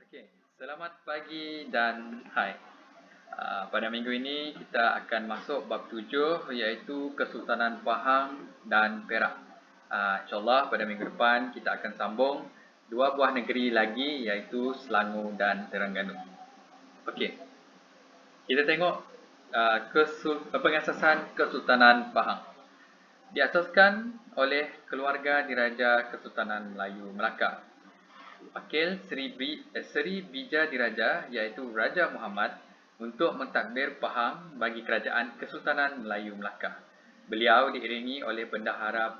Okey, selamat pagi dan hai. Pada minggu ini kita akan masuk bab 7 iaitu Kesultanan Pahang dan Perak. InsyaAllah pada minggu depan kita akan sambung dua buah negeri lagi iaitu Selangor dan Terengganu. Okey, kita tengok pengasasan Kesultanan Pahang. Diasaskan oleh keluarga Diraja Kesultanan Melayu Melaka. Wakil Seri Bija Diraja iaitu Raja Muhammad untuk mentadbir Pahang bagi Kerajaan Kesultanan Melayu Melaka. Beliau diiringi oleh Bendahara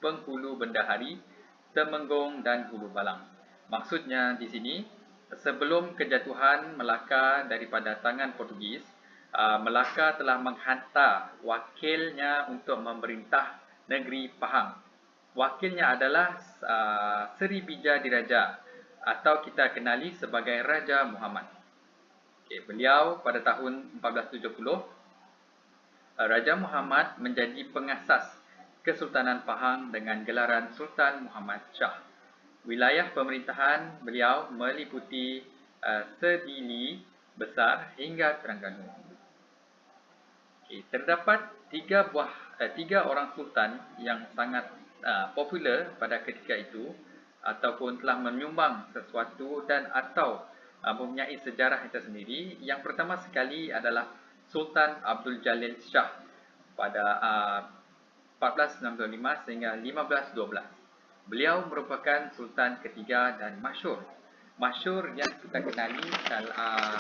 Penghulu Bendahari, Temenggung dan Hulu Balang. Maksudnya di sini, sebelum kejatuhan Melaka daripada tangan Portugis, Melaka telah menghantar wakilnya untuk memerintah negeri Pahang. Wakilnya adalah Seri Bija Diraja atau kita kenali sebagai Raja Muhammad. Okay, beliau pada tahun 1470, Raja Muhammad menjadi pengasas Kesultanan Pahang dengan gelaran Sultan Muhammad Shah. Wilayah pemerintahan beliau meliputi Sedili Besar hingga Terengganu. Okay, terdapat tiga orang sultan yang sangat popular pada ketika itu ataupun telah menyumbang sesuatu dan atau mempunyai sejarah itu sendiri. Yang pertama sekali adalah Sultan Abdul Jalil Shah pada 1465 sehingga 1512. Beliau merupakan sultan ketiga dan masyhur. Masyhur yang kita kenali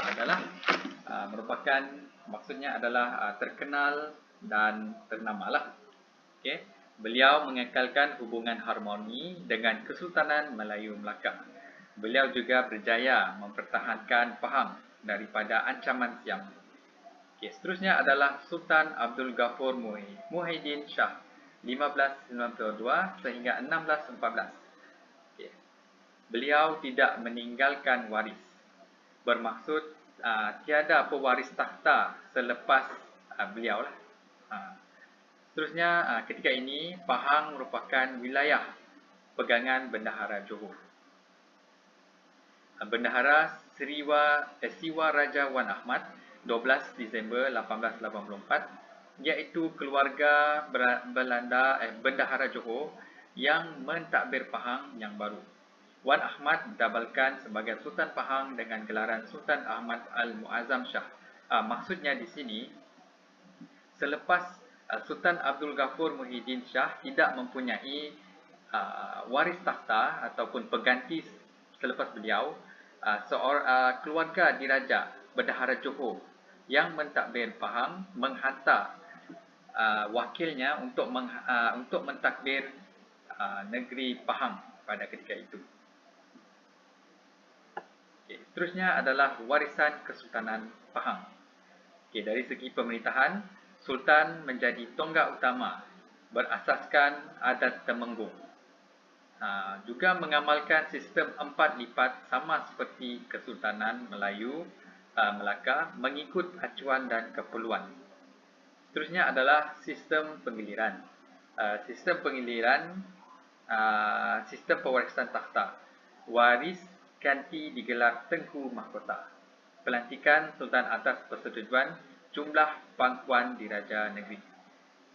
adalah merupakan maksudnya adalah terkenal dan ternama lah. Okay. Beliau mengekalkan hubungan harmoni dengan Kesultanan Melayu Melaka. Beliau juga berjaya mempertahankan Pahang daripada ancaman Siam. Okay. Seterusnya adalah Sultan Abdul Ghafur Muhyiddin Shah 1592 sehingga 1614. Okay. Beliau tidak meninggalkan waris. Bermaksud tiada pewaris takhta selepas beliau lah. Seterusnya, ketika ini Pahang merupakan wilayah pegangan Bendahara Johor. Bendahara Siwa Raja Wan Ahmad 12 Disember 1884 iaitu keluarga Bendahara Johor yang mentadbir Pahang yang baru. Wan Ahmad didabalkan sebagai Sultan Pahang dengan gelaran Sultan Ahmad Al-Muazzam Shah. Maksudnya di sini, selepas Sultan Abdul Ghafur Muhyiddin Shah tidak mempunyai waris takhta ataupun pengganti selepas beliau, keluarga Diraja Bendahara Johor yang mentadbir Pahang menghantar wakilnya untuk mentadbir negeri Pahang pada ketika itu. Okay. Seterusnya adalah warisan Kesultanan Pahang. Okay, dari segi pemerintahan, Sultan menjadi tonggak utama berasaskan adat Temenggung. Juga mengamalkan sistem 4 lipat sama seperti Kesultanan Melayu Melaka mengikut acuan dan keperluan. Seterusnya adalah sistem penggiliran. Sistem pewarisan takhta. Waris ganti digelar Tengku Mahkota. Pelantikan Sultan atas persetujuan jumlah pangkuan diraja negeri.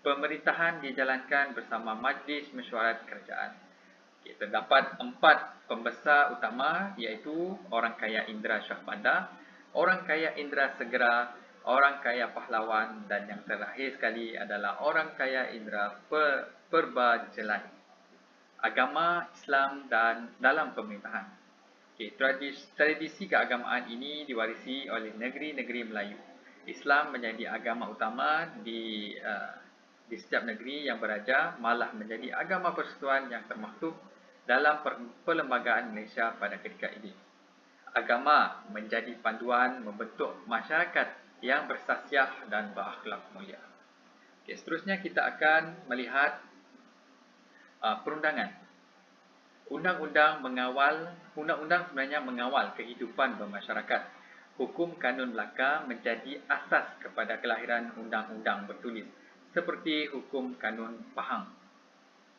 Pemerintahan dijalankan bersama Majlis Mesyuarat Kerajaan. Okay, terdapat 4 pembesar utama iaitu orang kaya Indra Shah Bandar, orang kaya Indra Segera, orang kaya Pahlawan dan yang terakhir sekali adalah orang kaya Indra Perbajelan. Agama Islam dan dalam pemerintahan. Okay, tradisi keagamaan ini diwarisi oleh negeri-negeri Melayu. Islam menjadi agama utama di setiap negeri yang beraja, malah menjadi agama persekutuan yang termaktub dalam perlembagaan Malaysia pada ketika ini. Agama menjadi panduan membentuk masyarakat yang bersasiah dan berakhlak mulia. Okay, seterusnya kita akan melihat perundangan. Undang-undang sebenarnya mengawal kehidupan bermasyarakat. Hukum kanun Melaka menjadi asas kepada kelahiran undang-undang bertulis seperti hukum kanun Pahang.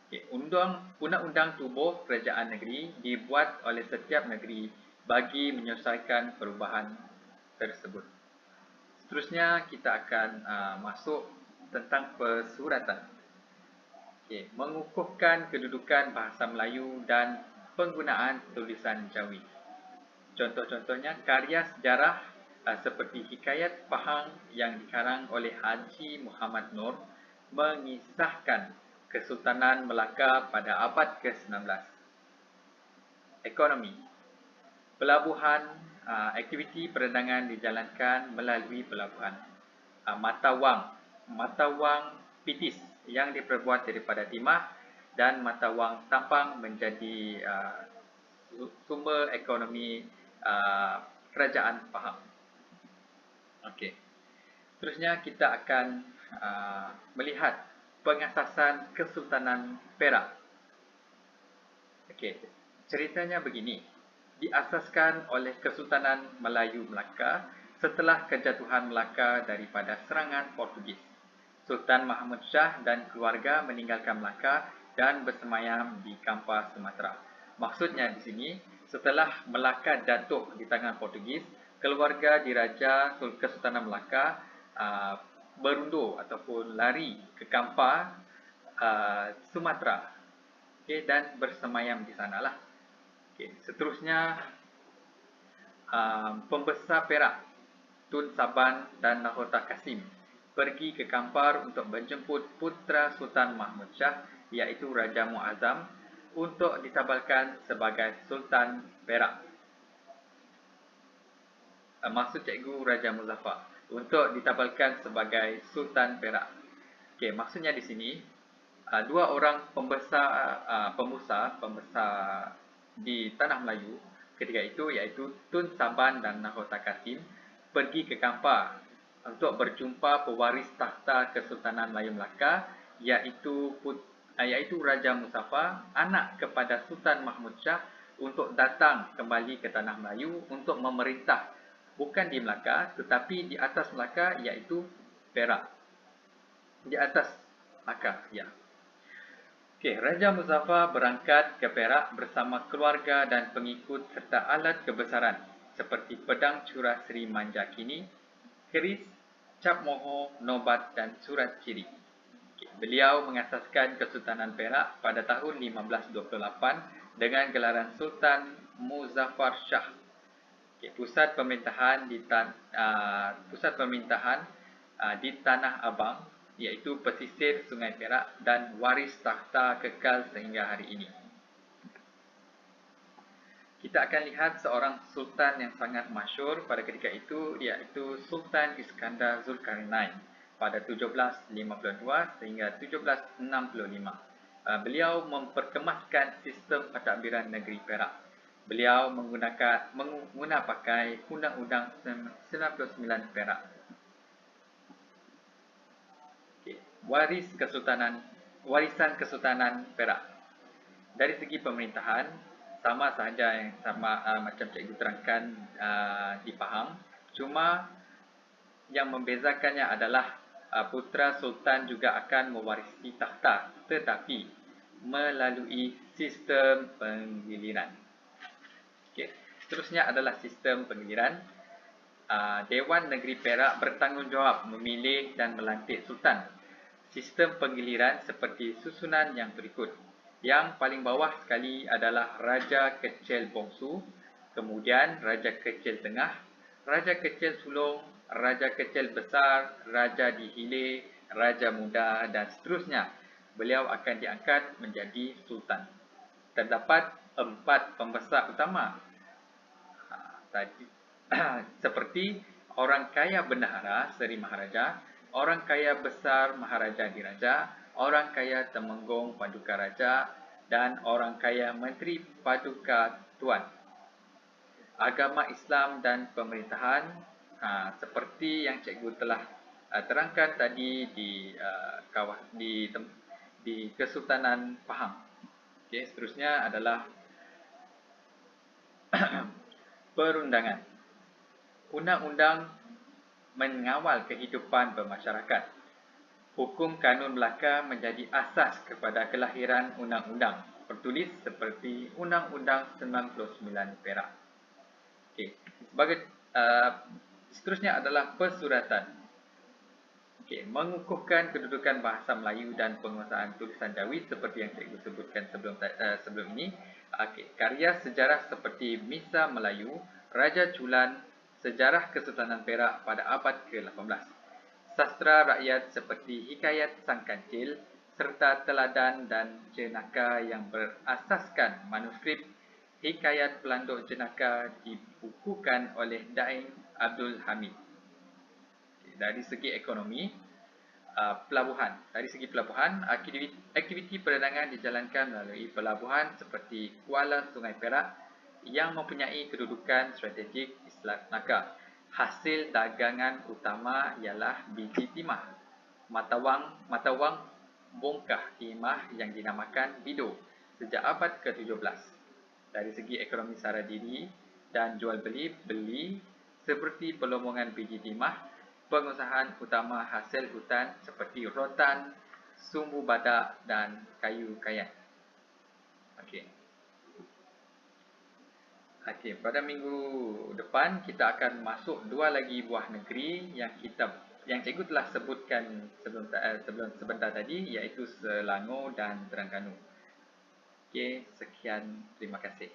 Okay. Undang-undang tubuh kerajaan negeri dibuat oleh setiap negeri bagi menyelesaikan perubahan tersebut. Seterusnya kita akan masuk tentang persuratan. Okay. Mengukuhkan kedudukan bahasa Melayu dan penggunaan tulisan Jawi. Contoh-contohnya karya sejarah seperti Hikayat Pahang yang dikarang oleh Haji Muhammad Nur mengisahkan Kesultanan Melaka pada abad ke-19. Ekonomi. Pelabuhan, aktiviti perdagangan dijalankan melalui pelabuhan. Mata wang pitis yang diperbuat daripada timah dan mata wang tampang menjadi sumber ekonomi kerajaan Pahang. Okey. Seterusnya kita akan melihat pengasasan Kesultanan Perak. Okey, ceritanya begini. Diasaskan oleh Kesultanan Melayu Melaka setelah kejatuhan Melaka daripada serangan Portugis. Sultan Mahmud Shah dan keluarga meninggalkan Melaka dan bersemayam di Kampar, Sumatera. Maksudnya di sini, setelah Melaka jatuh di tangan Portugis, keluarga diraja Kesultanan Melaka berundur ataupun lari ke Kampar, Sumatera, okay, dan bersemayam di sanalah. Okay. Seterusnya, pembesar Perak, Tun Saban dan Nahota Kasim pergi ke Kampar untuk menjemput putera Sultan Mahmud Shah, iaitu Raja Muazzam, untuk ditabalkan sebagai Sultan Perak. Maksud cikgu Raja Muzaffar, untuk ditabalkan sebagai Sultan Perak. Okey, maksudnya di sini dua orang pembesar di tanah Melayu ketika itu, iaitu Tun Saban dan Nahota Kasim, pergi ke Kampar untuk berjumpa pewaris takhta Kesultanan Melayu Melaka, iaitu Raja Muzaffar, anak kepada Sultan Mahmud Shah, untuk datang kembali ke tanah Melayu untuk memerintah, bukan di Melaka tetapi di atas Melaka, iaitu Perak. Di atas Melaka, ya. Okey, Raja Muzaffar berangkat ke Perak bersama keluarga dan pengikut serta alat kebesaran seperti pedang curah Seri Manjakini, keris, cap moho, nobat dan surat ciri. Okay. Beliau mengasaskan Kesultanan Perak pada tahun 1528 dengan gelaran Sultan Muzaffar Shah. Okay. Pusat pemerintahan di Tanah Abang, iaitu pesisir Sungai Perak, dan waris takhta kekal sehingga hari ini. Kita akan lihat seorang sultan yang sangat masyhur pada ketika itu, iaitu Sultan Iskandar Zulkarnain pada 1752 sehingga 1765. Beliau memperkemaskan sistem pentadbiran negeri Perak. Beliau menggunakan pakai Undang-Undang 99 Perak. Okay. Warisan Kesultanan Perak. Dari segi pemerintahan, sama sahaja yang macam cikgu terangkan di Pahang. Cuma yang membezakannya adalah putera sultan juga akan mewarisi takhta, tetapi melalui sistem penggiliran. Okay. Seterusnya adalah sistem penggiliran. Dewan Negeri Perak bertanggungjawab memilih dan melantik sultan. Sistem penggiliran seperti susunan yang berikut. Yang paling bawah sekali adalah Raja Kecil Bongsu, kemudian Raja Kecil Tengah, Raja Kecil Sulong, Raja Kecil Besar, Raja Dihile, Raja Muda dan seterusnya. Beliau akan diangkat menjadi sultan. Terdapat 4 pembesar utama. Seperti orang kaya bendahara Seri Maharaja, orang kaya besar Maharaja Diraja, orang kaya Temenggung Paduka Raja, dan orang kaya Menteri Paduka Tuan. Agama Islam dan pemerintahan, seperti yang cikgu telah terangkan tadi di Kesultanan Pahang. Okay, seterusnya adalah perundangan. Undang-undang mengawal kehidupan bermasyarakat. Hukum kanun Melaka menjadi asas kepada kelahiran undang-undang tertulis seperti Undang-Undang 99 Perak. Okey. Sebagai seterusnya adalah persuratan. Okey, mengukuhkan kedudukan bahasa Melayu dan penguasaan tulisan Jawi seperti yang cikgu sebutkan sebelum ini. Okey, karya sejarah seperti Misa Melayu, Raja Chulan, Sejarah Kesultanan Perak pada abad ke-18. Sastra rakyat seperti Hikayat Sang Kancil serta Teladan dan Jenaka yang berasaskan manuskrip Hikayat Pelanduk Jenaka dibukukan oleh Daeng Abdul Hamid. Dari segi ekonomi, pelabuhan, aktiviti perdagangan dijalankan melalui pelabuhan seperti Kuala Sungai Perak yang mempunyai kedudukan strategik di Selat Melaka. Hasil dagangan utama ialah biji timah, mata wang bongkah timah yang dinamakan bido sejak abad ke-17. Dari segi ekonomi sara diri dan jual beli seperti pelombongan biji timah, pengusahaan utama hasil hutan seperti rotan, sumbu badak dan kayu kayan. Okey, pada minggu depan kita akan masuk dua lagi buah negeri yang cikgu telah sebutkan sebelum sebentar tadi, iaitu Selangor dan Terengganu. Okey, sekian, terima kasih.